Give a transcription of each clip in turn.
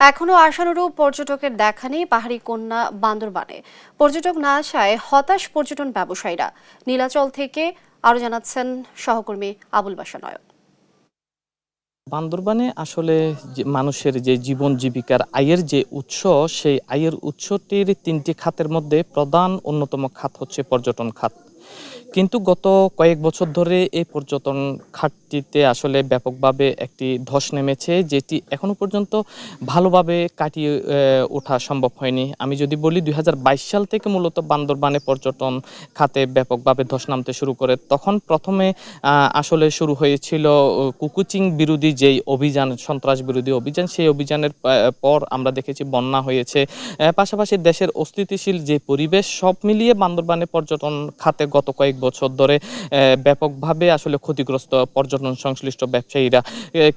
এখনো আশানুরূপ পর্যটকের দেখা নেই পাহাড়ি কন্যা বান্দরবানে। পর্যটক না আসায় হতাশ পর্যটন ব্যবসায়ীরা। নীলাচল থেকে আরো জানাচ্ছেন সহকর্মী আবুল বাশা নয়ন। বান্দরবানে আসলে যে মানুষের যে জীবন জীবিকার আয়ের যে উৎস, সেই আয়ের উৎসটির তিনটি খাতের মধ্যে প্রধান অন্যতম খাত হচ্ছে পর্যটন খাত। কিন্তু গত কয়েক বছর ধরে এই পর্যটন খাতটিতে আসলে ব্যাপকভাবে একটি ধস নেমেছে, যেটি এখনো পর্যন্ত ভালোভাবে কাটিয়ে ওঠা সম্ভব হয়নি। আমি যদি বলি ২০২২ সাল থেকে মূলত বান্দরবানে পর্যটন খাতে ব্যাপকভাবে ধস নামতে শুরু করে। তখন প্রথমে আসলে শুরু হয়েছিল কুকুচিং বিরোধী যেই অভিযান, সন্ত্রাস বিরোধী অভিযান, সেই অভিযানের পর আমরা দেখেছি বন্যা হয়েছে। পাশাপাশি দেশের অস্থিতিশীল যে পরিবেশ, সব মিলিয়ে বান্দরবানে পর্যটন খাতে গত কয়েক বছর ধরে ব্যাপকভাবে আসলে ক্ষতিগ্রস্ত পর্যটন সংশ্লিষ্ট ব্যবসায়ীরা।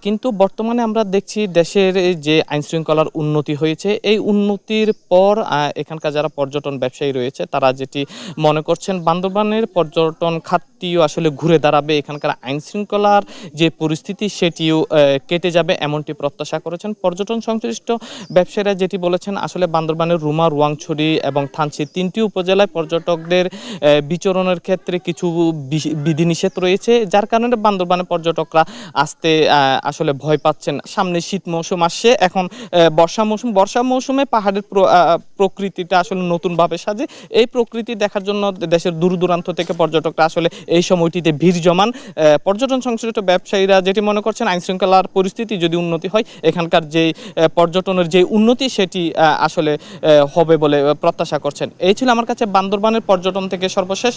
কিন্তু বর্তমানে আমরা দেখছি দেশের যে আইনশৃঙ্খলার উন্নতি হয়েছে, এই উন্নতির পর এখানকার যারা পর্যটন ব্যবসায়ী রয়েছে তারা যেটি মনে করছেন, বান্দরবানের পর্যটন খাতটিও আসলে ঘুরে দাঁড়াবে, এখানকার আইনশৃঙ্খলার যে পরিস্থিতি সেটিও কেটে যাবে, এমনটি প্রত্যাশা করেছেন পর্যটন সংশ্লিষ্ট ব্যবসায়ীরা। যেটি বলেছেন, আসলে বান্দরবানের রুমা, রোয়াংছড়ি এবং থানচি তিনটি উপজেলায় পর্যটকদের বিচরণের ক্ষেত্রে কিছু বিধিনিষেধ রয়েছে, যার কারণে বান্দরবানের পর্যটকরা আসতে আসলে ভয় পাচ্ছেন। সামনে শীত মৌসুম আসছে, এখন বর্ষা মৌসুমে পাহাড়ের প্রকৃতিটা আসলে নতুনভাবে সাজে। এই প্রকৃতি দেখার জন্য দেশের দূর দূরান্ত থেকে পর্যটকরা আসলে এই সময়টিতে ভিড় জমান। পর্যটন সংশ্লিষ্ট ব্যবসায়ীরা যেটি মনে করছেন, আইনশৃঙ্খলার পরিস্থিতি যদি উন্নতি হয়, এখানকার যে পর্যটনের যে উন্নতি সেটি আসলে হবে বলে প্রত্যাশা করছেন। এই ছিল আমার কাছে বান্দরবানের পর্যটন থেকে সর্বশেষ